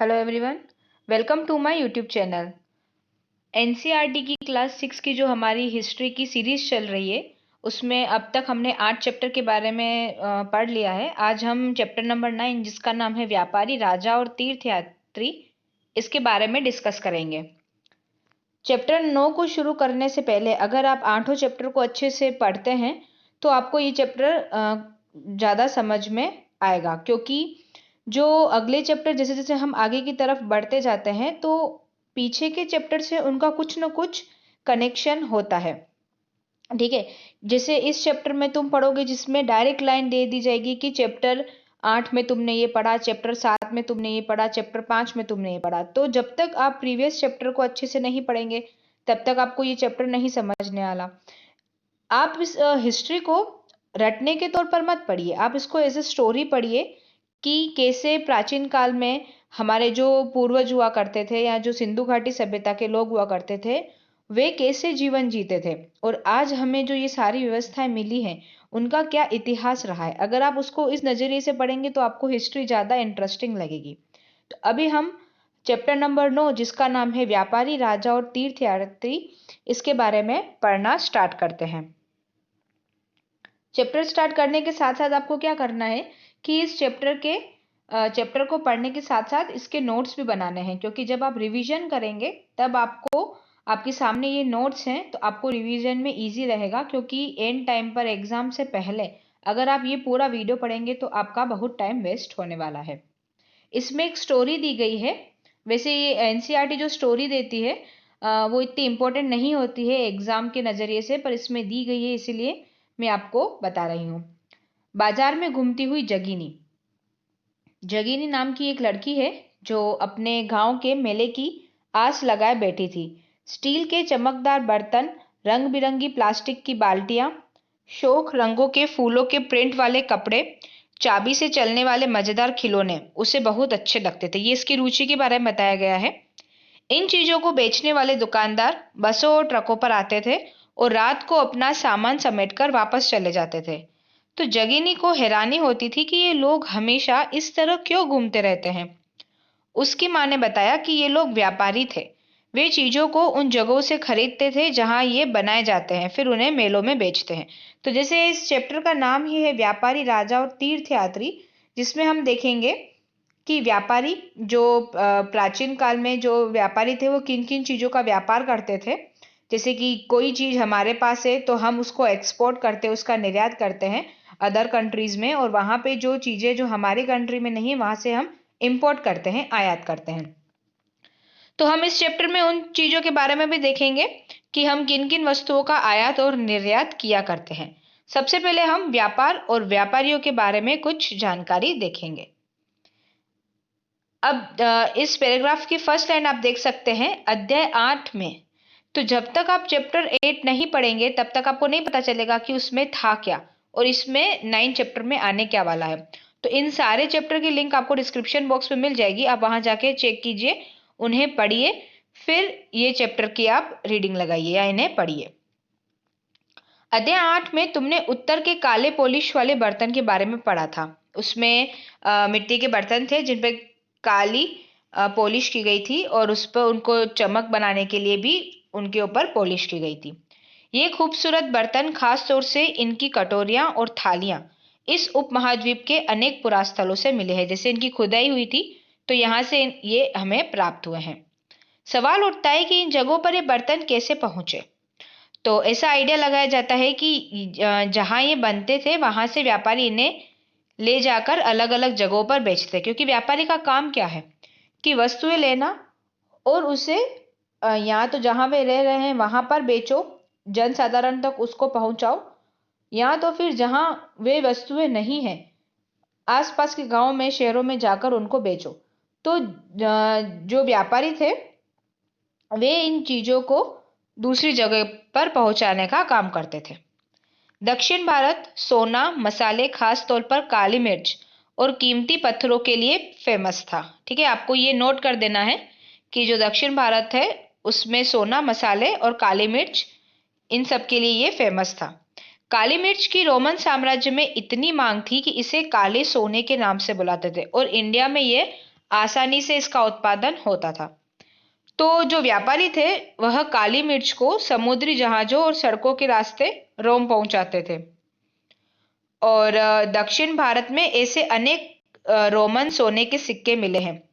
Hello everyone, welcome to my YouTube channel. NCERT की class 6 की जो हमारी हिस्ट्री की सीरीज चल रही है, उसमें अब तक हमने 8 चैप्टर के बारे में पढ़ लिया है। आज हम चैप्टर नंबर 9, जिसका नाम है व्यापारी, राजा और तीर्थयात्री, इसके बारे में डिस्कस करेंगे। चैप्टर 9 को शुरू करने से पहले अगर आप 8 चैप्टर को अच्छे से पढ़ते हैं तो आपको ये चैप्टर ज़्यादा समझ में आएगा, क्योंकि जो अगले चैप्टर जैसे जैसे हम आगे की तरफ बढ़ते जाते हैं तो पीछे के चैप्टर से उनका कुछ ना कुछ कनेक्शन होता है। ठीक है, जैसे इस चैप्टर में तुम पढ़ोगे जिसमें डायरेक्ट लाइन दे दी जाएगी कि चैप्टर 8 में तुमने ये पढ़ा, चैप्टर 7 में तुमने ये पढ़ा, चैप्टर 5 में तुमने ये पढ़ा। तो जब तक आप प्रीवियस चैप्टर को अच्छे से नहीं पढ़ेंगे तब तक आपको ये चैप्टर नहीं समझने वाला। आप इस हिस्ट्री को रटने के तौर पर मत पढ़िए, आप इसको एज ए स्टोरी पढ़िए कि कैसे प्राचीन काल में हमारे जो पूर्वज हुआ करते थे या जो सिंधु घाटी सभ्यता के लोग हुआ करते थे, वे कैसे जीवन जीते थे और आज हमें जो ये सारी व्यवस्थाएं मिली हैं उनका क्या इतिहास रहा है। अगर आप उसको इस नज़रिए से पढ़ेंगे तो आपको हिस्ट्री ज़्यादा इंटरेस्टिंग लगेगी। तो अभी हम चैप्टर नंबर 9, जिसका नाम है व्यापारी, राजा और तीर्थयात्री, इसके बारे में पढ़ना स्टार्ट करते हैं। चैप्टर स्टार्ट करने के साथ साथ आपको क्या करना है कि इस चैप्टर को पढ़ने के साथ साथ इसके नोट्स भी बनाने हैं, क्योंकि जब आप रिवीजन करेंगे तब आपको आपके सामने ये नोट्स हैं तो आपको रिवीजन में इजी रहेगा। क्योंकि एंड टाइम पर एग्जाम से पहले अगर आप ये पूरा वीडियो पढ़ेंगे तो आपका बहुत टाइम वेस्ट होने वाला है। इसमें एक स्टोरी दी गई है। वैसे ये एनसीईआरटी जो स्टोरी देती है वो इतनी इम्पोर्टेंट नहीं होती है एग्जाम के नज़रिए से, पर इसमें दी गई है इसीलिए मैं आपको बता रही हूँ। बाजार में घूमती हुई जगीनी। जगीनी नाम की एक लड़की है जो अपने गांव के मेले की आस लगाए बैठी थी। स्टील के चमकदार बर्तन, रंग बिरंगी प्लास्टिक की बाल्टियां, शोक रंगों के फूलों के प्रिंट वाले कपड़े, चाबी से चलने वाले मजेदार खिलौने उसे बहुत अच्छे लगते थे। ये इसकी रुचि के बारे में बताया गया है। इन चीजों को बेचने वाले दुकानदार बसों और ट्रकों पर आते थे और रात को अपना सामान समेटकर वापस चले जाते थे। तो जगीनी को हैरानी होती थी कि ये लोग हमेशा इस तरह क्यों घूमते रहते हैं। उसकी माँ ने बताया कि ये लोग व्यापारी थे। वे चीजों को उन जगहों से खरीदते थे जहां ये बनाए जाते हैं, फिर उन्हें मेलों में बेचते हैं। तो जैसे इस चैप्टर का नाम ही है व्यापारी, राजा और तीर्थयात्री, जिसमें हम देखेंगे कि व्यापारी जो प्राचीन काल में जो व्यापारी थे वो किन किन चीज़ों का व्यापार करते थे। जैसे कि कोई चीज़ हमारे पास है तो हम उसको एक्सपोर्ट करते हैं, उसका निर्यात करते हैं अदर कंट्रीज में, और वहाँ पे जो चीज़ें जो हमारी कंट्री में नहीं वहाँ से हम इम्पोर्ट करते हैं, आयात करते हैं। तो हम इस चैप्टर में उन चीज़ों के बारे में भी देखेंगे कि हम किन किन वस्तुओं का आयात और निर्यात किया करते हैं। सबसे पहले हम व्यापार और व्यापारियों के बारे में कुछ जानकारी देखेंगे। अब इस पैराग्राफ की फर्स्ट लाइन आप देख सकते हैं, अध्याय 8 में। तो जब तक आप चैप्टर 8 नहीं पढ़ेंगे तब तक आपको नहीं पता चलेगा कि उसमें था क्या और इसमें 9 चैप्टर में आने क्या वाला है। तो इन सारे चैप्टर की लिंक आपको डिस्क्रिप्शन बॉक्स में मिल जाएगी, आप वहां जाके चेक कीजिए, उन्हें पढ़िए, फिर ये चैप्टर की आप रीडिंग लगाइए या इन्हें पढ़िए। अध्याय 8 में तुमने उत्तर के काले पॉलिश वाले बर्तन के बारे में पढ़ा था। उसमें मिट्टी के बर्तन थे जिन पे काली पॉलिश की गई थी और उस पर उनको चमक बनाने के लिए भी उनके ऊपर पॉलिश की गई थी। ये खूबसूरत बर्तन, खास तौर से इनकी कटोरियां और थालियां, इस उपमहाद्वीप के अनेक पुरास्थलों से मिले हैं। जैसे इनकी खुदाई हुई थी तो यहाँ से ये हमें प्राप्त हुए हैं। सवाल उठता है कि इन जगहों पर ये बर्तन कैसे पहुंचे। तो ऐसा आइडिया लगाया जाता है कि जहाँ ये बनते थे वहां से व्यापारी इन्हें ले जाकर अलग अलग जगहों पर बेचते, क्योंकि व्यापारी का काम क्या है कि वस्तुएं लेना और उसे या तो जहां वे रह रहे हैं वहां पर बेचो, जन साधारण तक उसको पहुंचाओ, या तो फिर जहां वे वस्तुएं नहीं हैं आसपास के गांव में, शहरों में जाकर उनको बेचो। तो जो व्यापारी थे वे इन चीजों को दूसरी जगह पर पहुंचाने का काम करते थे। दक्षिण भारत सोना, मसाले, खास तौर पर काली मिर्च और कीमती पत्थरों के लिए फेमस था। ठीक है, आपको ये नोट कर देना है कि जो दक्षिण भारत है उसमें सोना, मसाले और काली मिर्च, इन सब के लिए ये फेमस था। काली मिर्च की रोमन साम्राज्य में इतनी मांग थी कि इसे काले सोने के नाम से बुलाते थे और इंडिया में ये आसानी से इसका उत्पादन होता था। तो जो व्यापारी थे वह काली मिर्च को समुद्री जहाजों और सड़कों के रास्ते रोम पहुंचाते थे। और दक्षिण भारत में ऐसे अनेक रोमन सोने के सिक्के मिले हैं।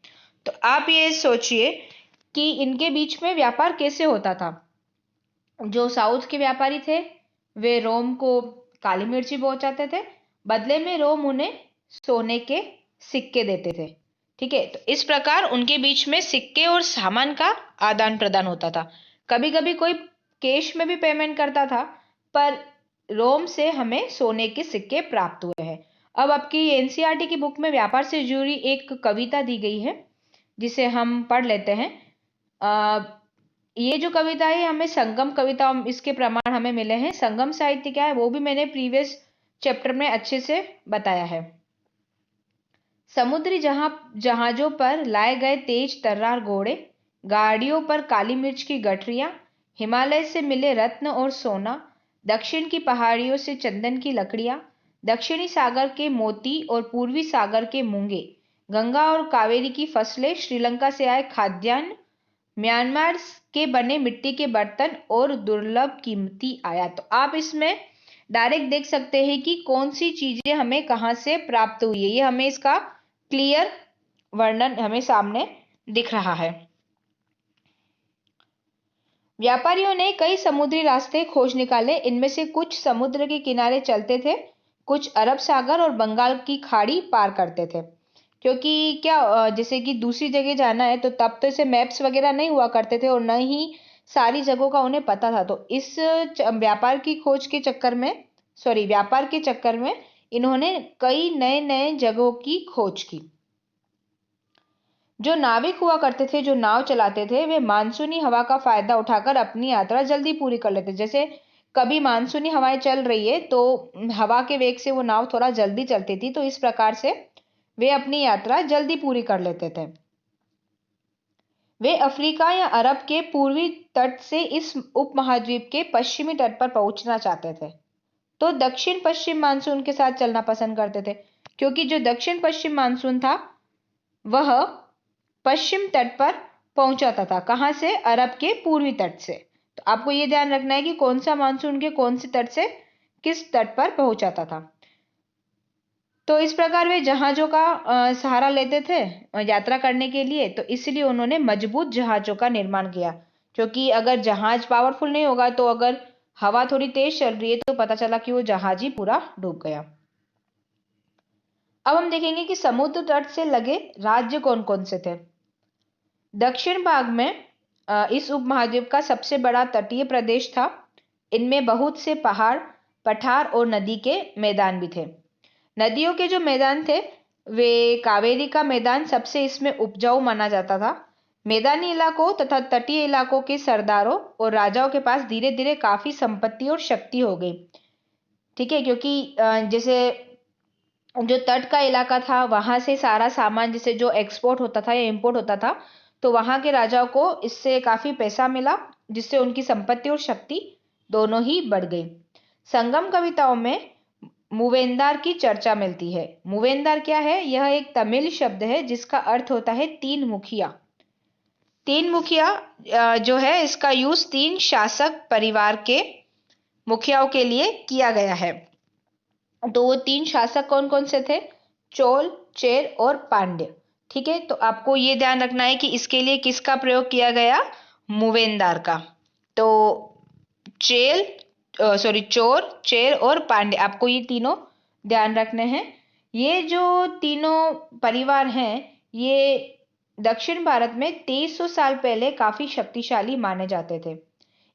तो आप ये सोचिए कि इनके बीच में व्यापार कैसे होता था। जो साउथ के व्यापारी थे वे रोम को काली मिर्ची पहुंचाते थे, बदले में रोम उन्हें सोने के सिक्के देते थे। ठीक है, तो इस प्रकार उनके बीच में सिक्के और सामान का आदान प्रदान होता था। कभी कभी कोई कैश में भी पेमेंट करता था, पर रोम से हमें सोने के सिक्के प्राप्त हुए हैं। अब आपकी एनसीईआरटी की बुक में व्यापार से जुड़ी एक कविता दी गई है, जिसे हम पढ़ लेते हैं। ये जो कविता है हमें संगम कविता, इसके प्रमाण हमें मिले हैं। संगम साहित्य क्या है वो भी मैंने प्रीवियस चैप्टर में अच्छे से बताया है। समुद्री जहाजों पर लाए गए तेज तर्रार घोड़े, गाड़ियों पर काली मिर्च की गठरियां, हिमालय से मिले रत्न और सोना, दक्षिण की पहाड़ियों से चंदन की लकड़ियां, दक्षिणी सागर के मोती और पूर्वी सागर के मूंगे, गंगा और कावेरी की फसलें, श्रीलंका से आए खाद्यान्न, म्यांमार के बने मिट्टी के बर्तन और दुर्लभ कीमती आयात। तो आप इसमें डायरेक्ट देख सकते हैं कि कौन सी चीजें हमें कहां से प्राप्त हुई है। ये हमें इसका क्लियर वर्णन हमें सामने दिख रहा है। व्यापारियों ने कई समुद्री रास्ते खोज निकाले। इनमें से कुछ समुद्र के किनारे चलते थे, कुछ अरब सागर और बंगाल की खाड़ी पार करते थे। क्योंकि क्या जैसे कि दूसरी जगह जाना है तो तब तो इसे मैप्स वगैरह नहीं हुआ करते थे और न ही सारी जगहों का उन्हें पता था। तो इस व्यापार के चक्कर में इन्होंने कई नए नए जगहों की खोज की। जो नाविक हुआ करते थे, जो नाव चलाते थे, वे मानसूनी हवा का फायदा उठाकर अपनी यात्रा जल्दी पूरी कर लेते। जैसे कभी मानसूनी हवाएं चल रही है तो हवा के वेग से वो नाव थोड़ा जल्दी चलती थी, तो इस प्रकार से वे अपनी यात्रा जल्दी पूरी कर लेते थे। वे अफ्रीका या अरब के पूर्वी तट से इस उपमहाद्वीप के पश्चिमी तट पर पहुंचना चाहते थे, तो दक्षिण पश्चिम मानसून के साथ चलना पसंद करते थे। क्योंकि जो दक्षिण पश्चिम मानसून था वह पश्चिम तट पर पहुंचाता था। कहां से? अरब के पूर्वी तट से। तो आपको यह ध्यान रखना है कि कौन सा मानसून के कौन से तट से किस तट पर पहुंचाता था। तो इस प्रकार वे जहाजों का सहारा लेते थे यात्रा करने के लिए, तो इसलिए उन्होंने मजबूत जहाजों का निर्माण किया। क्योंकि अगर जहाज पावरफुल नहीं होगा तो अगर हवा थोड़ी तेज चल रही है तो पता चला कि वो जहाज ही पूरा डूब गया। अब हम देखेंगे कि समुद्र तट से लगे राज्य कौन कौन से थे। दक्षिण भाग में इस उपमहाद्वीप का सबसे बड़ा तटीय प्रदेश था। इनमें बहुत से पहाड़, पठार और नदी के मैदान भी थे। नदियों के जो मैदान थे वे कावेरी का मैदान सबसे इसमें उपजाऊ माना जाता था। मैदानी इलाकों तथा तटीय इलाकों के सरदारों और राजाओं के पास धीरे धीरे काफी संपत्ति और शक्ति हो गई। ठीक है, क्योंकि जैसे जो तट का इलाका था वहां से सारा सामान जैसे जो एक्सपोर्ट होता था या इंपोर्ट होता था, तो वहां के राजाओं को इससे काफी पैसा मिला, जिससे उनकी संपत्ति और शक्ति दोनों ही बढ़ गई। संगम कविताओं में मूवेंदार की चर्चा मिलती है। मूवेंदार क्या है? यह एक तमिल शब्द है जिसका अर्थ होता है तीन मुखिया। तीन मुखिया जो है इसका यूज तीन शासक परिवार के मुखियाओं के लिए किया गया है। तो वो तीन शासक कौन कौन से थे? चोल, चेर और पांड्य। ठीक है, तो आपको ये ध्यान रखना है कि इसके लिए किसका प्रयोग किया गया? मूवेंदार का। तो चोर, चेर और पांड्य, आपको ये तीनों ध्यान रखने हैं। ये जो तीनों परिवार हैं ये दक्षिण भारत में 2300 साल पहले काफी शक्तिशाली माने जाते थे।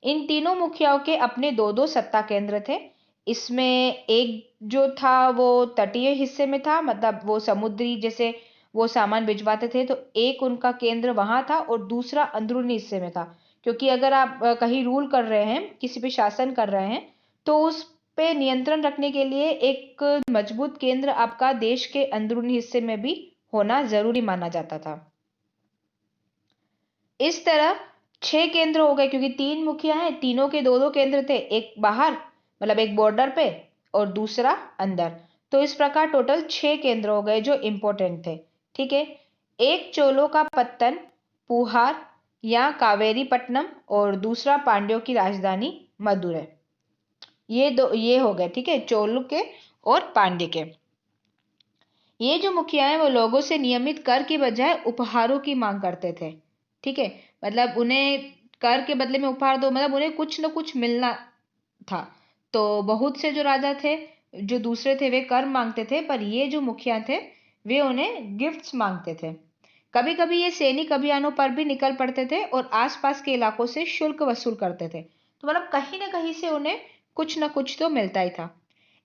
इन तीनों मुखियाओं के अपने दो दो सत्ता केंद्र थे। इसमें एक जो था वो तटीय हिस्से में था, मतलब वो समुद्री जैसे वो सामान भिजवाते थे, तो एक उनका केंद्र वहां था और दूसरा अंदरूनी हिस्से में था। क्योंकि अगर आप कहीं रूल कर रहे हैं, किसी पे शासन कर रहे हैं, तो उस पे नियंत्रण रखने के लिए एक मजबूत केंद्र आपका देश के अंदरूनी हिस्से में भी होना जरूरी माना जाता था। इस तरह 6 केंद्र हो गए, क्योंकि तीन मुखिया हैं, तीनों के दो दो केंद्र थे, एक बाहर मतलब एक बॉर्डर पे और दूसरा अंदर। तो इस प्रकार टोटल 6 केंद्र हो गए जो इंपॉर्टेंट थे। ठीक है, एक चोलों का पत्तन पुहार या कावेरीपट्टनम और दूसरा पांड्यों की राजधानी मदुरै। ये हो गए, ठीक है, चोल के और पांड्य के। ये जो मुखिया हैं वो लोगों से नियमित कर की बजाय उपहारों की मांग करते थे, ठीक है। मतलब उन्हें कर के बदले में उपहार दो, मतलब उन्हें कुछ न कुछ मिलना था। तो बहुत से जो राजा थे, जो दूसरे थे, वे कर मांगते थे, पर ये जो मुखिया थे वे उन्हें गिफ्ट्स मांगते थे। कभी कभी ये सैनिक अभियानों पर भी निकल पड़ते थे और आसपास के इलाकों से शुल्क वसूल करते थे। तो मतलब कहीं ना कहीं से उन्हें कुछ ना कुछ तो मिलता ही था।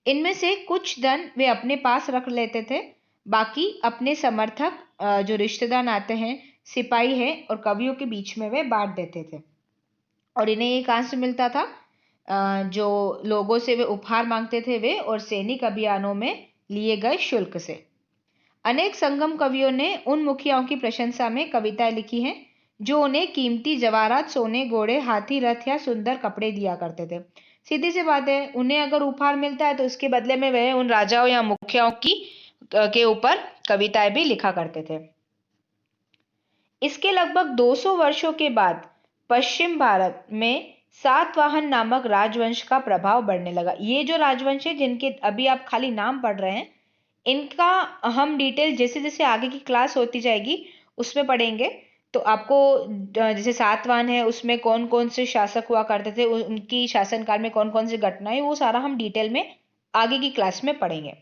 इनमें से कुछ धन वे अपने पास रख लेते थे, बाकी अपने समर्थक, जो रिश्तेदार आते हैं, सिपाही हैं और कवियों के बीच में वे बांट देते थे। और इन्हें ये कहाँ से मिलता था? जो लोगों से वे उपहार मांगते थे वे, और सैनिक अभियानों में लिए गए शुल्क से। अनेक संगम कवियों ने उन मुखियाओं की प्रशंसा में कविताएं लिखी हैं जो उन्हें कीमती जवाहरात, सोने, घोड़े, हाथी, रथ या सुंदर कपड़े दिया करते थे। सीधी सी बात है, उन्हें अगर उपहार मिलता है तो उसके बदले में वह उन राजाओं या मुखियाओं की के ऊपर कविताएं भी लिखा करते थे। इसके लगभग 200 वर्षों के बाद पश्चिम भारत में सातवाहन नामक राजवंश का प्रभाव बढ़ने लगा। ये जो राजवंश है जिनके अभी आप खाली नाम पढ़ रहे हैं, इनका हम डिटेल जैसे जैसे आगे की क्लास होती जाएगी उसमें पढ़ेंगे। तो आपको जैसे सातवाहन है उसमें कौन कौन से शासक हुआ करते थे, उनकी शासनकाल में कौन कौन सी घटनाएं, वो सारा हम डिटेल में आगे की क्लास में पढ़ेंगे।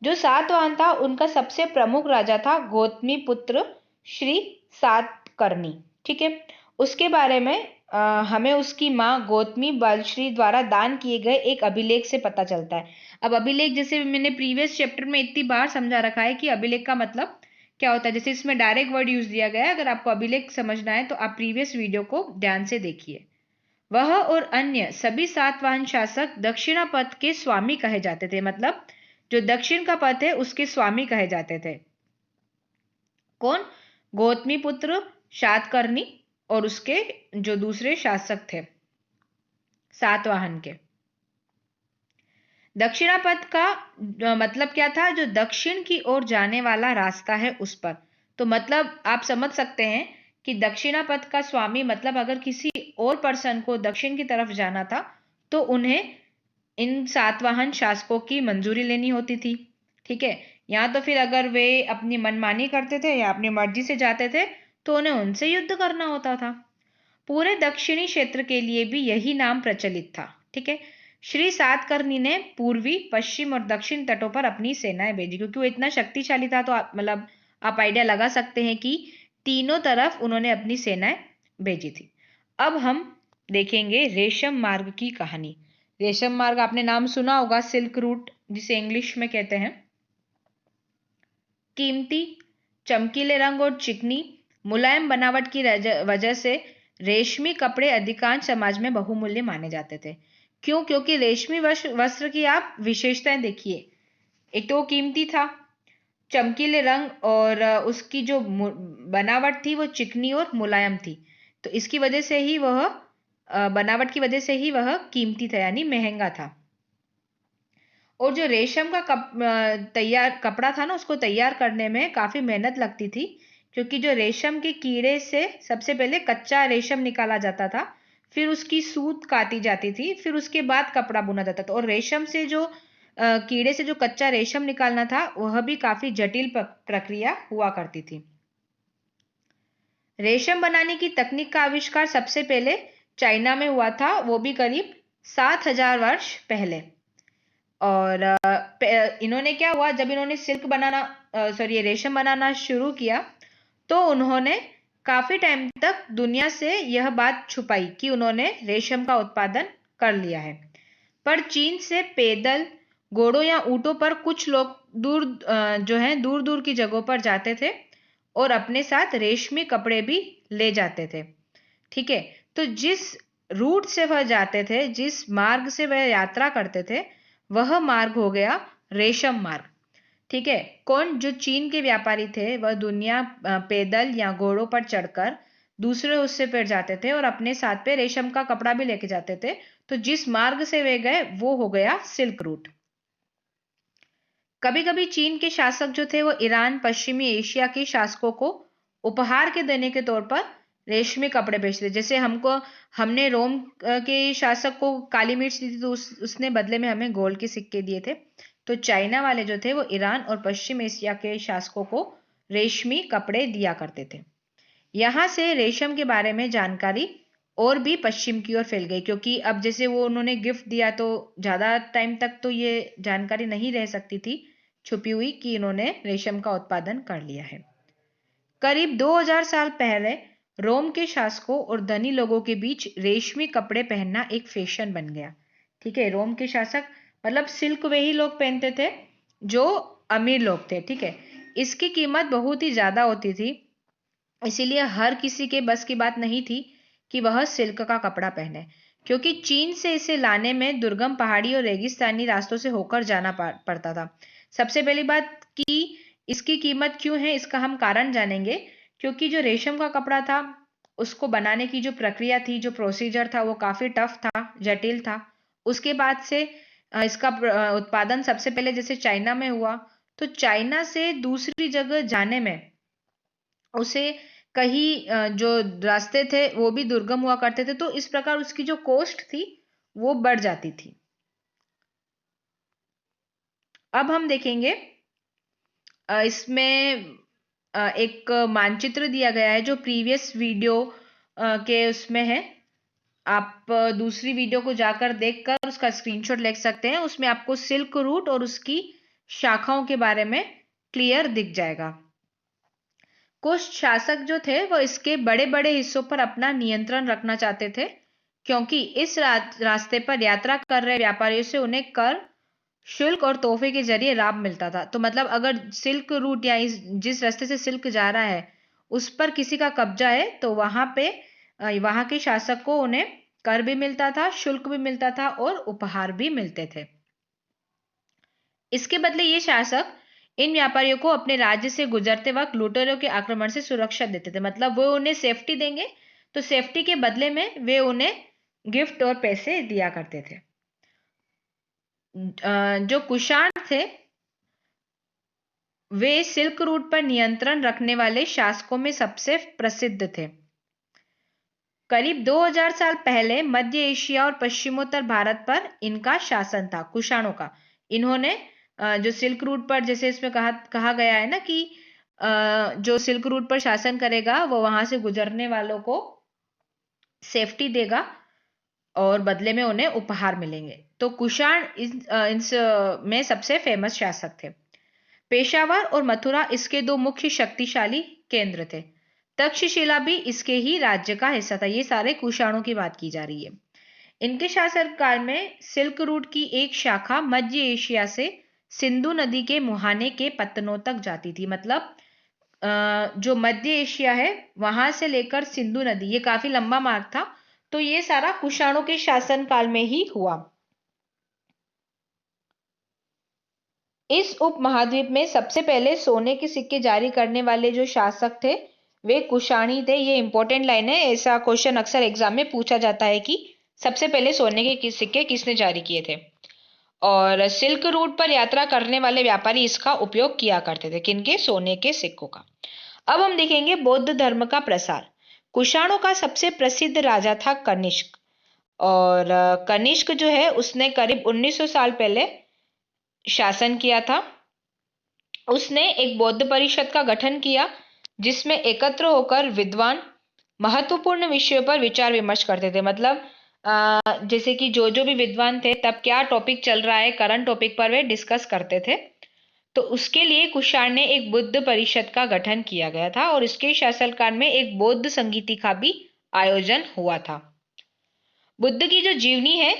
जो सातवाहन था उनका सबसे प्रमुख राजा था गौतमी पुत्र श्री सातकर्णी, ठीक है। उसके बारे में हमें उसकी माँ गौतमी बलश्री द्वारा दान किए गए एक अभिलेख से पता चलता है। अब अभिलेख जैसे मैंने प्रीवियस चैप्टर में इतनी बार समझा रखा है कि अभिलेख का मतलब क्या होता है, जैसे इसमें डायरेक्ट वर्ड यूज दिया गया है। अगर आपको अभिलेख समझना है तो आप प्रीवियस वीडियो को ध्यान से देखिए। वह और अन्य सभी सातवाहन शासक दक्षिणापथ के स्वामी कहे जाते थे, मतलब जो दक्षिण का पथ है उसके स्वामी कहे जाते थे। कौन? गौतमी पुत्र शातकर्णी और उसके जो दूसरे शासक थे सातवाहन के। दक्षिणापथ का मतलब क्या था? जो दक्षिण की ओर जाने वाला रास्ता है उस पर। तो मतलब आप समझ सकते हैं कि दक्षिणापथ का स्वामी मतलब अगर किसी और पर्सन को दक्षिण की तरफ जाना था तो उन्हें इन सातवाहन शासकों की मंजूरी लेनी होती थी, ठीक है। यहाँ तो फिर अगर वे अपनी मनमानी करते थे या अपनी मर्जी से जाते थे तो उन्हें उनसे युद्ध करना होता था। पूरे दक्षिणी क्षेत्र के लिए भी यही नाम प्रचलित था, ठीक है। श्री सातकर्णी ने पूर्वी, पश्चिम और दक्षिण तटों पर अपनी सेनाएं भेजी, क्योंकि वो इतना शक्तिशाली था। तो मतलब आप आइडिया लगा सकते हैं कि तीनों तरफ उन्होंने अपनी सेनाएं भेजी थी। अब हम देखेंगे रेशम मार्ग की कहानी। रेशम मार्ग आपने नाम सुना होगा, सिल्क रूट जिसे इंग्लिश में कहते हैं। कीमती, चमकीले रंग और चिकनी मुलायम बनावट की वजह से रेशमी कपड़े अधिकांश समाज में बहुमूल्य माने जाते थे। क्यों? क्योंकि रेशमी वस्त्र की आप विशेषताएं देखिए। एक तो वो कीमती था, चमकीले रंग, और उसकी जो बनावट थी वो चिकनी और मुलायम थी। तो इसकी वजह से ही वह बनावट की वजह से ही वह कीमती था, यानी महंगा था। और जो रेशम का तैयार कपड़ा था ना, उसको तैयार करने में काफी मेहनत लगती थी, क्योंकि जो रेशम के कीड़े से सबसे पहले कच्चा रेशम निकाला जाता था, फिर उसकी सूत काटी जाती थी, फिर उसके बाद कपड़ा बुना जाता था। और रेशम से जो कीड़े से जो कच्चा रेशम निकालना था वह भी काफी जटिल प्रक्रिया हुआ करती थी। रेशम बनाने की तकनीक का आविष्कार सबसे पहले चाइना में हुआ था, वो भी करीब 7000 वर्ष पहले। और इन्होंने क्या हुआ, जब इन्होंने सिल्क बनाना सॉरी रेशम बनाना शुरू किया तो उन्होंने काफी टाइम तक दुनिया से यह बात छुपाई कि उन्होंने रेशम का उत्पादन कर लिया है। पर चीन से पैदल, घोड़ों या ऊंटों पर कुछ लोग जो है दूर दूर की जगहों पर जाते थे और अपने साथ रेशमी कपड़े भी ले जाते थे, ठीक है। तो जिस रूट से वह जाते थे, जिस मार्ग से वह यात्रा करते थे, वह मार्ग हो गया रेशम मार्ग, ठीक है। कौन? जो चीन के व्यापारी थे वह दुनिया पैदल या घोड़ों पर चढ़कर दूसरे हिस्से पर जाते थे और अपने साथ पे रेशम का कपड़ा भी लेके जाते थे। तो जिस मार्ग से वे गए वो हो गया सिल्क रूट। कभी कभी चीन के शासक जो थे वो ईरान, पश्चिमी एशिया के शासकों को उपहार के देने के तौर पर रेशमी कपड़े बेचते थे। जैसे हमने रोम के शासक को काली मिर्च दी थी, तो उसने बदले में हमें गोल्ड के सिक्के दिए थे। तो चाइना वाले जो थे वो ईरान और पश्चिम एशिया के शासकों को रेशमी कपड़े दिया करते थे। यहाँ से रेशम के बारे में जानकारी और भी पश्चिम की ओर फैल गई, क्योंकि अब जैसे वो उन्होंने गिफ्ट दिया तो ज्यादा टाइम तक तो ये जानकारी नहीं रह सकती थी छुपी हुई कि इन्होंने रेशम का उत्पादन कर लिया है। करीब 2000 साल पहले रोम के शासकों और धनी लोगों के बीच रेशमी कपड़े पहनना एक फैशन बन गया। ठीक है, रोम के शासक मतलब सिल्क वही लोग पहनते थे जो अमीर लोग थे। ठीक है, इसकी कीमत बहुत ही ज्यादा होती थी, इसीलिए हर किसी के बस की बात नहीं थी कि वह सिल्क का कपड़ा पहने, क्योंकि चीन से इसे लाने में दुर्गम पहाड़ी और रेगिस्तानी रास्तों से होकर जाना पड़ता था। सबसे पहली बात कि इसकी कीमत क्यों है, इसका हम कारण जानेंगे। क्योंकि जो रेशम का कपड़ा था उसको बनाने की जो प्रक्रिया थी, जो प्रोसीजर था, वो काफी टफ था, जटिल था। उसके बाद से इसका उत्पादन सबसे पहले जैसे चाइना में हुआ, तो चाइना से दूसरी जगह जाने में उसे कहीं जो रास्ते थे वो भी दुर्गम हुआ करते थे, तो इस प्रकार उसकी जो कॉस्ट थी वो बढ़ जाती थी। अब हम देखेंगे इसमें एक मानचित्र दिया गया है जो प्रीवियस वीडियो के उसमें है। आप दूसरी वीडियो को जाकर देखकर उसका स्क्रीनशॉट ले सकते हैं। उसमें आपको सिल्क रूट और उसकी शाखाओं के बारे में क्लियर दिख जाएगा। कुछ शासक जो थे वो इसके बड़े बड़े हिस्सों पर अपना नियंत्रण रखना चाहते थे, क्योंकि इस रास्ते पर यात्रा कर रहे व्यापारियों से उन्हें कर, शुल्क और तोहफे के जरिए लाभ मिलता था। तो मतलब अगर सिल्क रूट या जिस रास्ते से सिल्क जा रहा है उस पर किसी का कब्जा है तो वहां पे वहां के शासक को उन्हें कर भी मिलता था, शुल्क भी मिलता था और उपहार भी मिलते थे। इसके बदले ये शासक इन व्यापारियों को अपने राज्य से गुजरते वक्त लुटेरों के आक्रमण से सुरक्षा देते थे। मतलब वो उन्हें सेफ्टी देंगे, तो सेफ्टी के बदले में वे उन्हें गिफ्ट और पैसे दिया करते थे। जो कुषाण थे वे सिल्क रूट पर नियंत्रण रखने वाले शासकों में सबसे प्रसिद्ध थे। करीब 2000 साल पहले मध्य एशिया और पश्चिमोत्तर भारत पर इनका शासन था, कुषाणों का। इन्होंने जो सिल्क रूट पर, जैसे इसमें कहा गया है ना कि जो सिल्क रूट पर शासन करेगा वो वहां से गुजरने वालों को सेफ्टी देगा और बदले में उन्हें उपहार मिलेंगे। तो कुषाण में सबसे फेमस शासक थे। पेशावर और मथुरा इसके दो मुख्य शक्तिशाली केंद्र थे। तक्षशिला भी इसके ही राज्य का हिस्सा था। ये सारे कुषाणों की बात की जा रही है। इनके शासनकाल में सिल्क रूट की एक शाखा मध्य एशिया से सिंधु नदी के मुहाने के पत्तनों तक जाती थी। मतलब जो मध्य एशिया है वहां से लेकर सिंधु नदी, ये काफी लंबा मार्ग था। तो ये सारा कुषाणों के शासनकाल में ही हुआ। इस उपमहाद्वीप में सबसे पहले सोने के सिक्के जारी करने वाले जो शासक थे वे कुषाणी थे। ये इंपॉर्टेंट लाइन है, ऐसा क्वेश्चन अक्सर एग्जाम में पूछा जाता है कि सबसे पहले सोने के सिक्के किसने जारी किए थे। और सिल्क रूट पर यात्रा करने वाले व्यापारी इसका उपयोग किया करते थे, किनके? सोने के सिक्कों का। अब हम देखेंगे बौद्ध धर्म का प्रसार। कुषाणों का सबसे प्रसिद्ध राजा था कनिष्क, और कनिष्क जो है उसने करीब 1900 साल पहले शासन किया था। उसने एक बौद्ध परिषद का गठन किया जिसमें एकत्र होकर विद्वान महत्वपूर्ण विषयों पर विचार विमर्श करते थे। मतलब जैसे कि जो जो भी विद्वान थे तब क्या टॉपिक चल रहा है, करंट टॉपिक पर वे डिस्कस करते थे। तो उसके लिए कुषाण ने एक बुद्ध परिषद का गठन किया गया था और इसके शासनकाल में एक बौद्ध संगीति का भी आयोजन हुआ था। बुद्ध की जो जीवनी है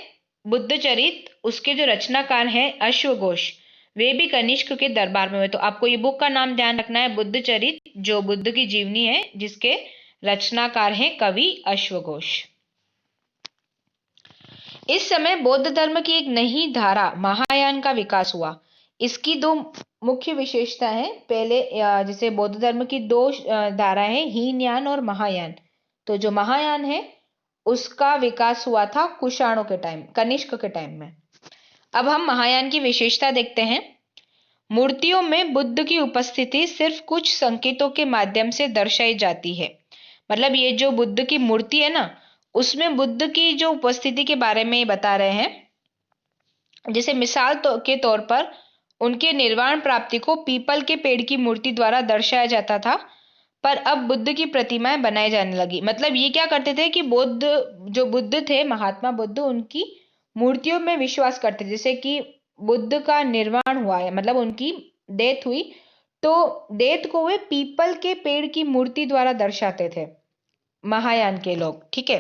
बुद्ध चरित, उसके जो रचनाकार हैं अश्वघोष, वे भी कनिष्क के दरबार में हुए। तो आपको ये बुक का नाम ध्यान रखना है, बुद्ध चरित, जो बुद्ध की जीवनी है जिसके रचनाकार हैं कवि अश्वघोष। इस समय बौद्ध धर्म की एक नई धारा महायान का विकास हुआ। इसकी दो मुख्य विशेषता है। पहले जैसे बौद्ध धर्म की दो धारा है, हीनयान और महायान। तो जो महायान है उसका विकास हुआ था कुषाणों के टाइम, कनिष्क के टाइम में। अब हम महायान की विशेषता देखते हैं। मूर्तियों में बुद्ध की उपस्थिति सिर्फ कुछ संकेतों के माध्यम से दर्शाई जाती है। मतलब ये जो बुद्ध की मूर्ति है ना, उसमें बुद्ध की जो उपस्थिति के बारे में बता रहे हैं। जैसे मिसाल के तौर पर उनके निर्वाण प्राप्ति को पीपल के पेड़ की मूर्ति द्वारा दर्शाया जाता था, पर अब बुद्ध की प्रतिमाएं बनाई जाने लगी। मतलब ये क्या करते थे कि जो बुद्ध थे, महात्मा बुद्ध, उनकी मूर्तियों में विश्वास करते थे। जैसे कि बुद्ध का निर्वाण हुआ है, मतलब उनकी डेथ हुई, तो डेथ को वे पीपल के पेड़ की मूर्ति द्वारा दर्शाते थे, महायान के लोग। ठीक है।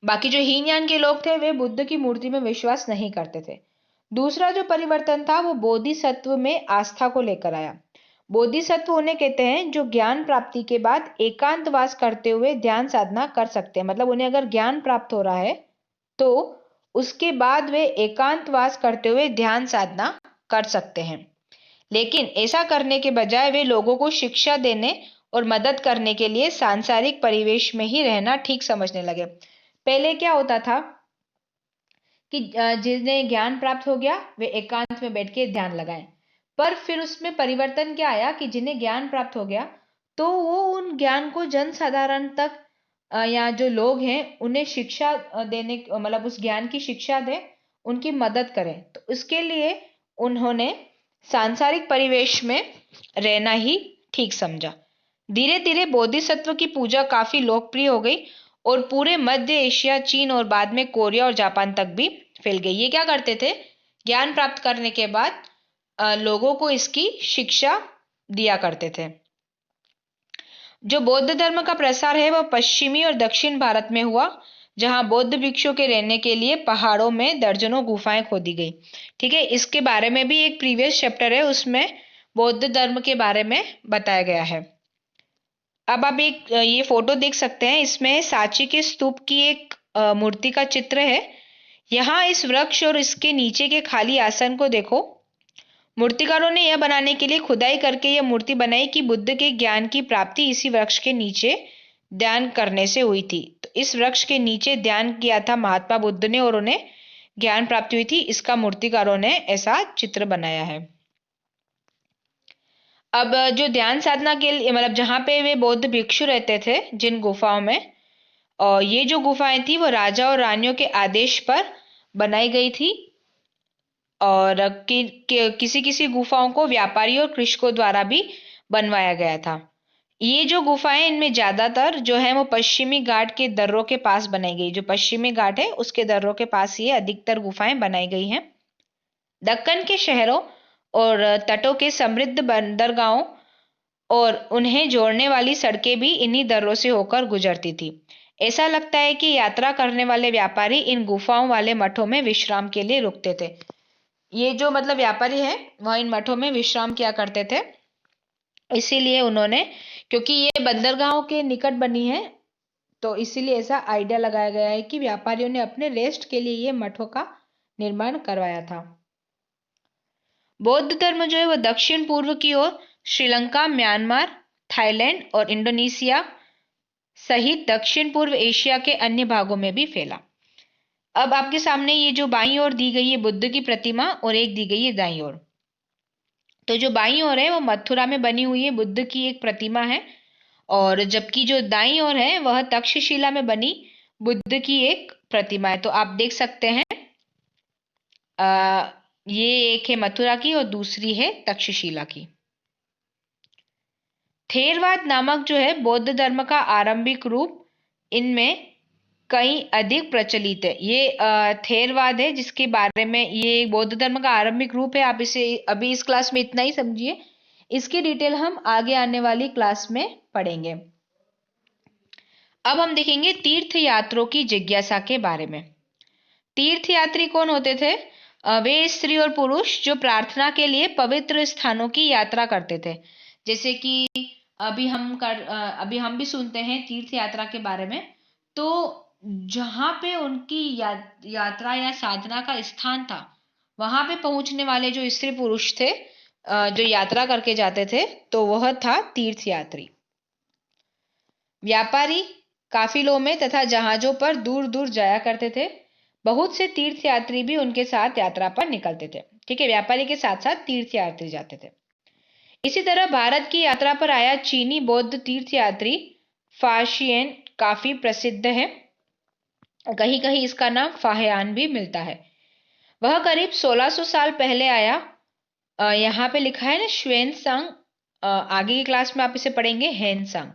बाकी जो हीनयान के लोग थे, वे बुद्ध की मूर्ति में विश्वास नहीं करते थे। दूसरा जो परिवर्तन था वो बोधिसत्व में आस्था को लेकर आया। बोधिसत्व उन्हें कहते हैं जो ज्ञान प्राप्ति के बाद एकांतवास करते हुए ध्यान साधना कर सकते हैं। मतलब उन्हें अगर ज्ञान प्राप्त हो रहा है तो उसके बाद वे एकांतवास करते हुए ध्यान साधना कर सकते हैं। लेकिन ऐसा करने के बजाय वे लोगों को शिक्षा देने और मदद करने के लिए सांसारिक परिवेश में ही रहना ठीक समझने लगे। पहले क्या होता था कि जिन्हें ज्ञान प्राप्त हो गया वे एकांत में बैठ के ध्यान लगाएं, पर फिर उसमें परिवर्तन क्या आया कि जिन्हें ज्ञान प्राप्त हो गया तो वो उन ज्ञान को जन साधारण तक या जो लोग हैं उन्हें शिक्षा देने, मतलब उस ज्ञान की शिक्षा दें, उनकी मदद करें। तो इसके लिए उन्होंने सांसारिक परिवेश में रहना ही ठीक समझा। धीरे धीरे बोधिसत्व की पूजा काफी लोकप्रिय हो गई और पूरे मध्य एशिया, चीन और बाद में कोरिया और जापान तक भी फैल गई। ये क्या करते थे, ज्ञान प्राप्त करने के बाद लोगों को इसकी शिक्षा दिया करते थे। जो बौद्ध धर्म का प्रसार है वह पश्चिमी और दक्षिण भारत में हुआ, जहां बौद्ध भिक्षुओं के रहने के लिए पहाड़ों में दर्जनों गुफाएं खोदी गई। ठीक है, इसके बारे में भी एक प्रीवियस चैप्टर है, उसमें बौद्ध धर्म के बारे में बताया गया है। अब आप एक ये फोटो देख सकते हैं, इसमें सांची के स्तूप की एक मूर्ति का चित्र है। यहाँ इस वृक्ष और इसके नीचे के खाली आसन को देखो। मूर्तिकारों ने यह बनाने के लिए खुदाई करके यह मूर्ति बनाई कि बुद्ध के ज्ञान की प्राप्ति इसी वृक्ष के नीचे ध्यान करने से हुई थी। तो इस वृक्ष के नीचे ध्यान किया था महात्मा बुद्ध ने और उन्हें ज्ञान प्राप्ति हुई थी। इसका मूर्तिकारों ने ऐसा चित्र बनाया है। अब जो ध्यान साधना के लिए, मतलब जहाँ पे वे बौद्ध भिक्षु रहते थे जिन गुफाओं में, और ये जो गुफाएं थी वो राजा और रानियों के आदेश पर बनाई गई थी, और किसी किसी गुफाओं को व्यापारी और कृषकों द्वारा भी बनवाया गया था। ये जो गुफाएं, इनमें ज्यादातर जो है वो पश्चिमी घाट के दर्रों के पास बनाई गई। जो पश्चिमी घाट है उसके दर्रों के पास ये अधिकतर गुफाएं बनाई गई हैं। दक्कन के शहरों और तटों के समृद्ध बंदरगाहों और उन्हें जोड़ने वाली सड़कें भी इन्हीं दर्रों से होकर गुजरती थी। ऐसा लगता है कि यात्रा करने वाले व्यापारी इन गुफाओं वाले मठों में विश्राम के लिए रुकते थे। ये जो मतलब व्यापारी है वह इन मठों में विश्राम किया करते थे, इसीलिए उन्होंने, क्योंकि ये बंदरगाहों के निकट बनी है, तो इसीलिए ऐसा आइडिया लगाया गया है कि व्यापारियों ने अपने रेस्ट के लिए ये मठों का निर्माण करवाया था। बौद्ध धर्म जो है वह दक्षिण पूर्व की ओर श्रीलंका, म्यांमार, थाईलैंड और इंडोनेशिया सहित दक्षिण पूर्व एशिया के अन्य भागों में भी फैला। अब आपके सामने ये जो बाईं ओर दी गई है बुद्ध की प्रतिमा और एक दी गई है दाईं ओर। तो जो बाईं ओर है वो मथुरा में बनी हुई है बुद्ध की एक प्रतिमा है, और जबकि जो दाईं ओर है वह तक्षशिला में बनी बुद्ध की एक प्रतिमा है। तो आप देख सकते हैं ये एक है मथुरा की और दूसरी है तक्षशिला की। थेरवाद नामक जो है बौद्ध धर्म का आरंभिक रूप इनमें कई अधिक प्रचलित है। ये थेरवाद है जिसके बारे में, ये बौद्ध धर्म का आरंभिक रूप है। आप इसे अभी इस क्लास में इतना ही समझिए, इसकी डिटेल हम आगे आने वाली क्लास में पढ़ेंगे। अब हम देखेंगे तीर्थ यात्रों की जिज्ञासा के बारे में। तीर्थयात्री कौन होते थे? वे स्त्री और पुरुष जो प्रार्थना के लिए पवित्र स्थानों की यात्रा करते थे। जैसे कि अभी हम भी सुनते हैं तीर्थ यात्रा के बारे में। तो जहाँ पे उनकी यात्रा या साधना का स्थान था, वहां पे पहुंचने वाले जो स्त्री पुरुष थे जो यात्रा करके जाते थे, तो वह था तीर्थयात्री। व्यापारी काफिलों में तथा जहाजों पर दूर दूर जाया करते थे। बहुत से तीर्थयात्री भी उनके साथ यात्रा पर निकलते थे। ठीक है, व्यापारी के साथ साथ तीर्थयात्री जाते थे। इसी तरह भारत की यात्रा पर आया चीनी बौद्ध तीर्थयात्री फाशियन काफी प्रसिद्ध है। कहीं कहीं इसका नाम फाहियान भी मिलता है। वह करीब 1600 साल पहले आया। यहाँ पे लिखा है ना श्वेनसांग, आगे की क्लास में आप इसे पढ़ेंगे हेनसांग,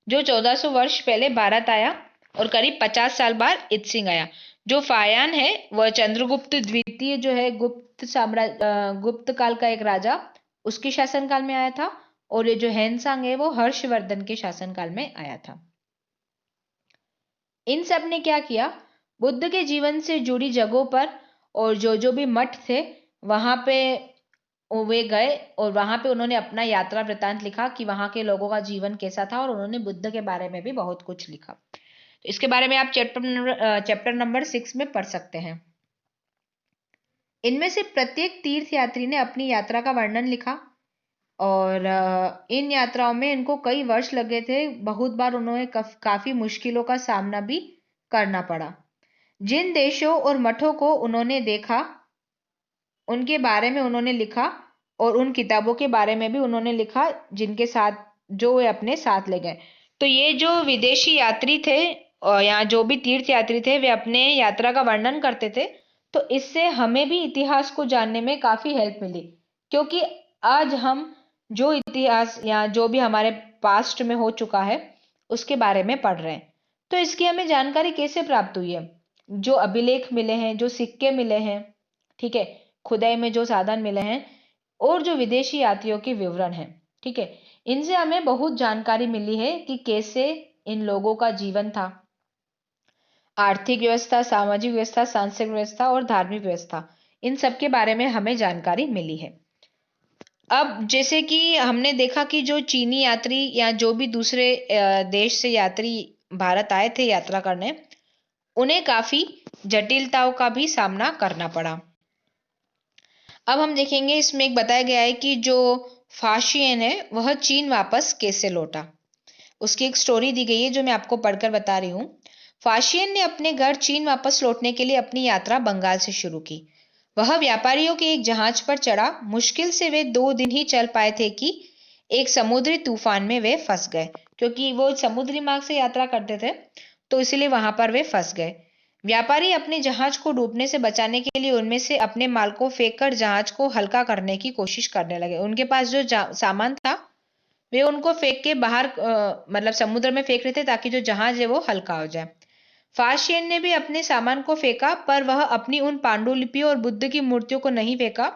जो 1400 वर्ष पहले भारत आया और करीब 50 साल बाद इत्सिंग आया। जो फायान है वह चंद्रगुप्त द्वितीय जो है गुप्त काल का एक राजा, उसके शासनकाल में आया था। और ये जो हेनसांग है वो हर्षवर्धन के शासनकाल में आया था। इन सब ने क्या किया, बुद्ध के जीवन से जुड़ी जगहों पर और जो जो भी मठ थे वहां पे वे गए और वहां पे उन्होंने अपना यात्रा वृतांत लिखा कि वहां के लोगों का जीवन कैसा था, और उन्होंने बुद्ध के बारे में भी बहुत कुछ लिखा। तो इसके बारे में आप चैप्टर नंबर 6 में पढ़ सकते हैं। इनमें से प्रत्येक तीर्थयात्री ने अपनी यात्रा का वर्णन लिखा और इन यात्राओं में इनको कई वर्ष लगे थे। बहुत बार उन्होंने काफी मुश्किलों का सामना भी करना पड़ा। जिन देशों और मठों को उन्होंने देखा उनके बारे में उन्होंने लिखा और उन किताबों के बारे में भी उन्होंने लिखा जिनके साथ जो वे अपने साथ ले गए। तो ये जो विदेशी यात्री थे और यहाँ जो भी तीर्थ यात्री थे वे अपने यात्रा का वर्णन करते थे। तो इससे हमें भी इतिहास को जानने में काफी हेल्प मिली, क्योंकि आज हम जो इतिहास या जो भी हमारे पास्ट में हो चुका है उसके बारे में पढ़ रहे हैं। तो इसकी हमें जानकारी कैसे प्राप्त हुई है, जो अभिलेख मिले हैं, जो सिक्के मिले हैं, ठीक है, खुदाई में जो साधन मिले हैं और जो विदेशी यात्रियों के विवरण हैं, ठीक है, इनसे हमें बहुत जानकारी मिली है कि कैसे इन लोगों का जीवन था। आर्थिक व्यवस्था, सामाजिक व्यवस्था, सांस्कृतिक व्यवस्था और धार्मिक व्यवस्था, इन सब के बारे में हमें जानकारी मिली है। अब जैसे कि हमने देखा कि जो चीनी यात्री या जो भी दूसरे देश से यात्री भारत आए थे यात्रा करने, उन्हें काफी जटिलताओं का भी सामना करना पड़ा। अब हम देखेंगे इसमें एक बताया गया है कि जो फाशियन है वह चीन वापस कैसे लौटा। उसकी एक स्टोरी दी गई है जो मैं आपको पढ़कर बता रही हूँ। फाशियन ने अपने घर चीन वापस लौटने के लिए अपनी यात्रा बंगाल से शुरू की। वह व्यापारियों के एक जहाज पर चढ़ा। मुश्किल से वे 2 दिन ही चल पाए थे कि एक समुद्री तूफान में वे फंस गए, क्योंकि वो समुद्री मार्ग से यात्रा करते थे तो इसलिए वहां पर वे फंस गए। व्यापारी अपने जहाज को डूबने से बचाने के लिए उनमें से अपने माल को फेंककर जहाज को हल्का करने की कोशिश करने लगे। उनके पास जो सामान था वे उनको फेंक के बाहर मतलब समुद्र में फेंक रहे थे ताकि जो जहाज है वो हल्का हो जाए। फाशियन ने भी अपने सामान को फेंका, पर वह अपनी उन पांडुलिपियों और बुद्ध की मूर्तियों को नहीं फेंका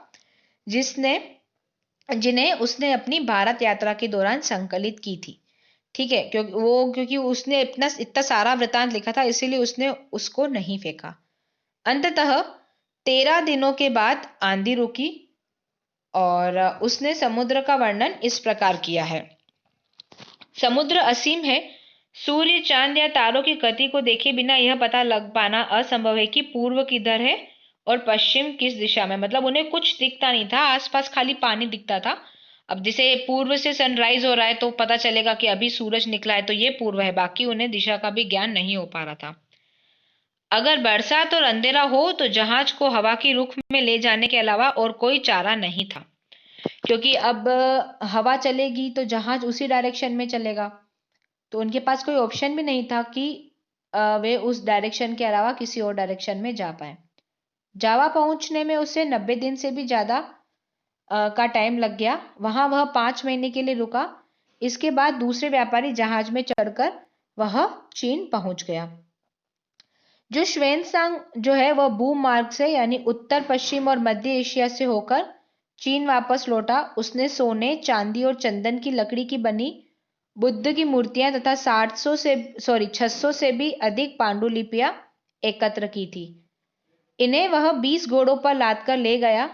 जिन्हें उसने अपनी भारत यात्रा के दौरान संकलित की थी। ठीक है, क्योंकि उसने इतना सारा वृतांत लिखा था इसीलिए उसने उसको नहीं फेंका। अंततः 13 दिनों के बाद आंधी रुकी और उसने समुद्र का वर्णन इस प्रकार किया है। समुद्र असीम है। सूर्य, चांद या तारों की गति को देखे बिना यह पता लग पाना असंभव है कि पूर्व किधर है और पश्चिम किस दिशा में। मतलब उन्हें कुछ दिखता नहीं था, आसपास खाली पानी दिखता था। अब जैसे पूर्व से सनराइज हो रहा है तो पता चलेगा कि अभी सूरज निकला है तो ये पूर्व है, बाकी उन्हें दिशा का भी ज्ञान नहीं हो पा रहा था। अगर बरसात और अंधेरा हो तो जहाज को हवा की रुख में ले जाने के अलावा और कोई चारा नहीं था, क्योंकि अब हवा चलेगी तो जहाज उसी डायरेक्शन में चलेगा, तो उनके पास कोई ऑप्शन भी नहीं था कि वे उस डायरेक्शन के अलावा किसी और डायरेक्शन में जा पाए। जावा पहुंचने में उसे 90 दिन से भी ज्यादा का टाइम लग गया। वहां वह 5 महीने के लिए रुका। इसके बाद दूसरे व्यापारी जहाज में चढ़कर वह चीन पहुंच गया। जो श्वेनसांग जो है वह भूम मार्ग से यानी उत्तर पश्चिम और मध्य एशिया से होकर चीन वापस लौटा। उसने सोने, चांदी और चंदन की लकड़ी की बनी बुद्ध की मूर्तियां तथा 600 से भी अधिक पांडुलिपियां एकत्र की थी। इन्हें वह 20 घोड़ों पर लाद कर ले गया,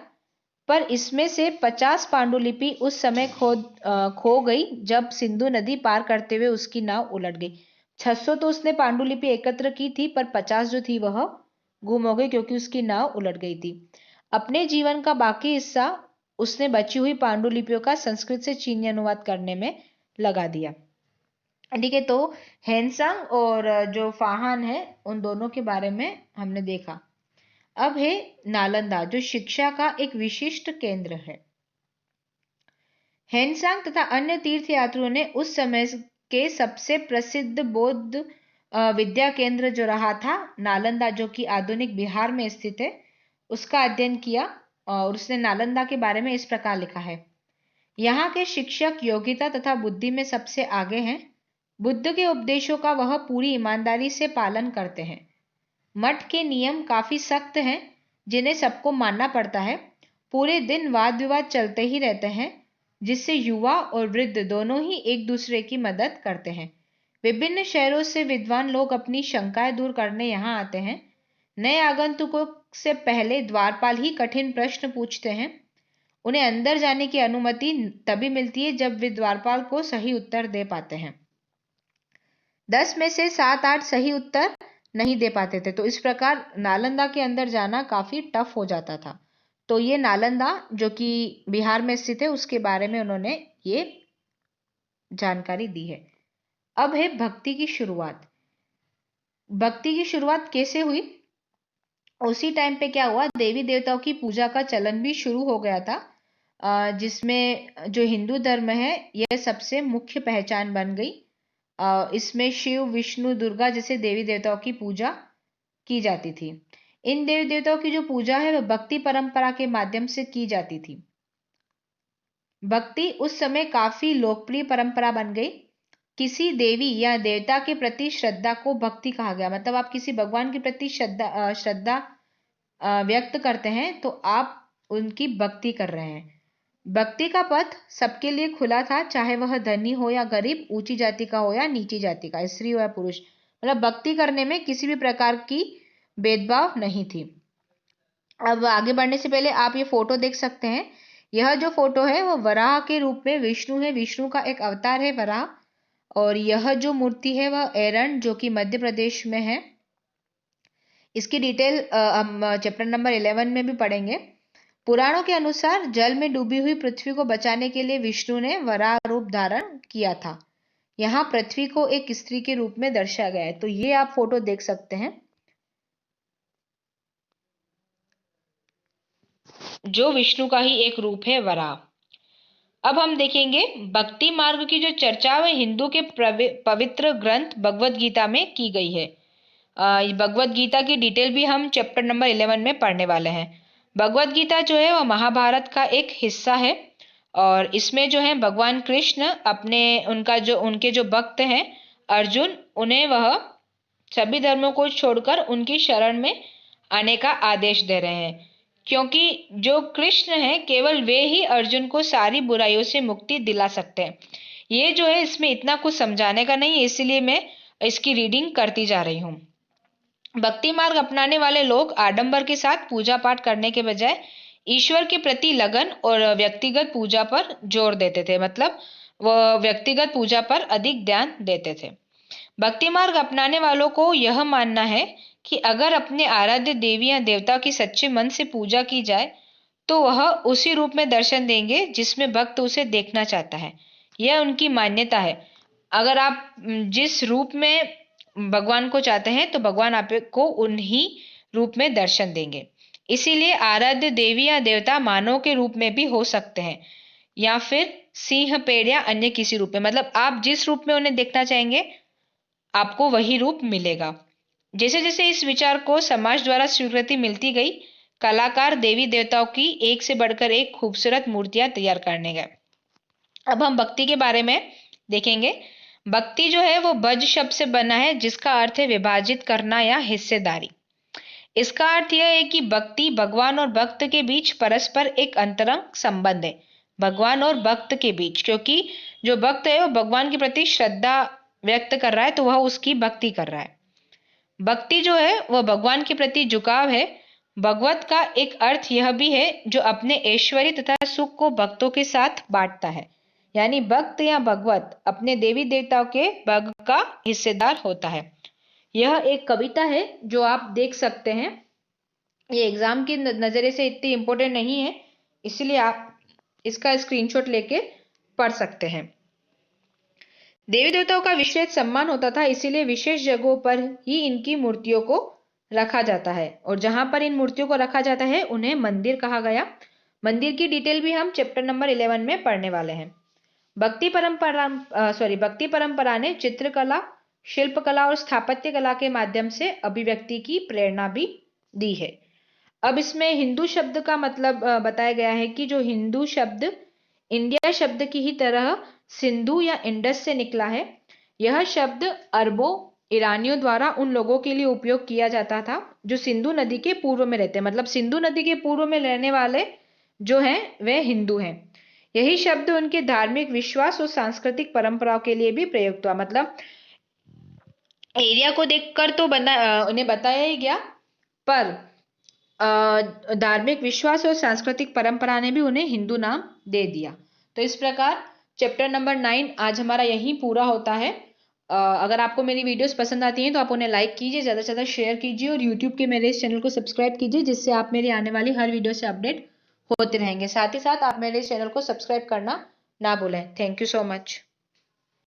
पर इसमें से 50 पांडुलिपि उस समय खो गई जब सिंधु नदी पार करते हुए उसकी नाव उलट गई। 600 तो उसने पांडुलिपि एकत्र की थी, पर 50 जो थी वह गुम हो गई क्योंकि उसकी नाव उलट गई थी। अपने जीवन का बाकी हिस्सा उसने बची हुई पांडुलिपियों का संस्कृत से चीनी अनुवाद करने में लगा दिया। ठीक है, तो हेनसांग और जो फाहान है उन दोनों के बारे में हमने देखा। अब है नालंदा, जो शिक्षा का एक विशिष्ट केंद्र है। हेनसांग तथा अन्य तीर्थयात्रियों ने उस समय के सबसे प्रसिद्ध बौद्ध विद्या केंद्र जो रहा था नालंदा, जो कि आधुनिक बिहार में स्थित है, उसका अध्ययन किया। और उसने नालंदा के बारे में इस प्रकार लिखा है: यहाँ के शिक्षक योग्यता तथा बुद्धि में सबसे आगे हैं। बुद्ध के उपदेशों का वह पूरी ईमानदारी से पालन करते हैं। मठ के नियम काफी सख्त हैं, जिन्हें सबको मानना पड़ता है। पूरे दिन वाद विवाद चलते ही रहते हैं, जिससे युवा और वृद्ध दोनों ही एक दूसरे की मदद करते हैं। विभिन्न शहरों से विद्वान लोग अपनी शंकाएं दूर करने यहाँ आते हैं। नए आगंतुकों से पहले द्वारपाल ही कठिन प्रश्न पूछते हैं। उन्हें अंदर जाने की अनुमति तभी मिलती है जब वे द्वारपाल को सही उत्तर दे पाते हैं। 10 में से 7-8 सही उत्तर नहीं दे पाते थे, तो इस प्रकार नालंदा के अंदर जाना काफी टफ हो जाता था। तो ये नालंदा जो कि बिहार में स्थित है, उसके बारे में उन्होंने ये जानकारी दी है। अब है भक्ति की शुरुआत। भक्ति की शुरुआत कैसे हुई? उसी टाइम पे क्या हुआ, देवी देवताओं की पूजा का चलन भी शुरू हो गया था, जिसमें जो हिंदू धर्म है यह सबसे मुख्य पहचान बन गई। इसमें शिव, विष्णु, दुर्गा जैसे देवी देवताओं की पूजा की जाती थी। इन देवी देवताओं की जो पूजा है वह भक्ति परंपरा के माध्यम से की जाती थी। भक्ति उस समय काफी लोकप्रिय परंपरा बन गई। किसी देवी या देवता के प्रति श्रद्धा को भक्ति कहा गया। मतलब आप किसी भगवान के प्रति श्रद्धा व्यक्त करते हैं तो आप उनकी भक्ति कर रहे हैं। भक्ति का पथ सबके लिए खुला था, चाहे वह धनी हो या गरीब, ऊंची जाति का हो या नीची जाति का, स्त्री हो या पुरुष। मतलब भक्ति करने में किसी भी प्रकार की भेदभाव नहीं थी। अब आगे बढ़ने से पहले आप ये फोटो देख सकते हैं। यह जो फोटो है वो वराह के रूप में विष्णु है। विष्णु का एक अवतार है वराह। और यह जो मूर्ति है वह एरंड, जो कि मध्य प्रदेश में है। इसकी डिटेल हम चैप्टर नंबर 11 में भी पढ़ेंगे। पुराणों के अनुसार जल में डूबी हुई पृथ्वी को बचाने के लिए विष्णु ने वराह रूप धारण किया था। यहाँ पृथ्वी को एक स्त्री के रूप में दर्शाया गया है। तो ये आप फोटो देख सकते हैं, जो विष्णु का ही एक रूप है वराह। अब हम देखेंगे भक्ति मार्ग की जो चर्चा वह हिंदू के पवित्र ग्रंथ भगवत गीता में की गई है। भगवत गीता की डिटेल भी हम चैप्टर नंबर 11 में पढ़ने वाले हैं। भगवत गीता जो है वह महाभारत का एक हिस्सा है। और इसमें जो है भगवान कृष्ण उनके जो भक्त हैं अर्जुन, उन्हें वह सभी धर्मों को छोड़कर उनकी शरण में आने का आदेश दे रहे हैं, क्योंकि जो कृष्ण है केवल वे ही अर्जुन को सारी बुराइयों से मुक्ति दिला सकते हैं। ये जो है इसमें इतना कुछ समझाने का नहीं है, इसलिए मैं इसकी रीडिंग करती जा रही हूँ। भक्ति मार्ग अपनाने वाले लोग आडंबर के साथ पूजा पाठ करने के बजाय ईश्वर के प्रति लगन और व्यक्तिगत पूजा पर जोर देते थे। मतलब वह व्यक्तिगत पूजा पर अधिक ध्यान देते थे। भक्ति मार्ग अपनाने वालों को यह मानना है कि अगर अपने आराध्य देवी या देवता की सच्चे मन से पूजा की जाए तो वह उसी रूप में दर्शन देंगे जिसमें भक्त उसे देखना चाहता है। यह उनकी मान्यता है। अगर आप जिस रूप में भगवान को चाहते हैं तो भगवान आपको उन्हीं रूप में दर्शन देंगे। इसीलिए आराध्य देवी या देवता मानव के रूप में भी हो सकते हैं, या फिर सिंह, पेड़ या अन्य किसी रूप में। मतलब आप जिस रूप में उन्हें देखना चाहेंगे आपको वही रूप मिलेगा। जैसे जैसे इस विचार को समाज द्वारा स्वीकृति मिलती गई, कलाकार देवी देवताओं की एक से बढ़कर एक खूबसूरत मूर्तियां तैयार करने गए। अब हम भक्ति के बारे में देखेंगे। भक्ति जो है वो भज शब्द से बना है, जिसका अर्थ है विभाजित करना या हिस्सेदारी। इसका अर्थ यह है कि भक्ति भगवान और भक्त के बीच परस्पर एक अंतरंग संबंध है। भगवान और भक्त के बीच, क्योंकि जो भक्त है वो भगवान के प्रति श्रद्धा व्यक्त कर रहा है तो वह उसकी भक्ति कर रहा है। भक्ति जो है वह भगवान के प्रति झुकाव है। भगवत का एक अर्थ यह भी है जो अपने ऐश्वर्य तथा सुख को भक्तों के साथ बांटता है। यानी भक्त या भगवत अपने देवी देवताओं के भाग का हिस्सेदार होता है। यह एक कविता है जो आप देख सकते हैं। ये एग्जाम की नजरिए से इतनी इंपॉर्टेंट नहीं है, इसलिए आप इसका स्क्रीनशॉट लेके पढ़ सकते हैं। देवी देवताओं का विशेष सम्मान होता था, इसीलिए विशेष जगहों पर ही इनकी मूर्तियों को रखा जाता है और जहां पर इन मूर्तियों को रखा जाता है उन्हें मंदिर कहा गया। मंदिर की डिटेल भी हम चैप्टर नंबर 11 में पढ़ने वाले हैं। भक्ति परंपरा ने चित्रकला, शिल्पकला और स्थापत्य कला के माध्यम से अभिव्यक्ति की प्रेरणा भी दी है। अब इसमें हिंदू शब्द का मतलब बताया गया है कि जो हिंदू शब्द इंडिया शब्द की ही तरह सिंधु या इंडस से निकला है। यह शब्द अरबों ईरानियों द्वारा उन लोगों के लिए उपयोग किया जाता था जो सिंधु नदी के पूर्व में रहते हैं। मतलब सिंधु नदी के पूर्व में रहने वाले जो हैं वह हिंदू हैं। यही शब्द उनके धार्मिक विश्वास और सांस्कृतिक परंपराओं के लिए भी प्रयुक्त हुआ। मतलब एरिया को देखकर तो उन्हें बताया ही गया, पर धार्मिक विश्वास और सांस्कृतिक परंपरा ने भी उन्हें हिंदू नाम दे दिया। तो इस प्रकार चैप्टर नंबर 9 आज हमारा यहीं पूरा होता है। अगर आपको मेरी वीडियोस पसंद आती हैं तो आप उन्हें लाइक कीजिए, ज़्यादा से ज़्यादा शेयर कीजिए और यूट्यूब के मेरे इस चैनल को सब्सक्राइब कीजिए, जिससे आप मेरी आने वाली हर वीडियो से अपडेट होते रहेंगे। साथ ही साथ आप मेरे इस चैनल को सब्सक्राइब करना ना भूलें। Thank you so much.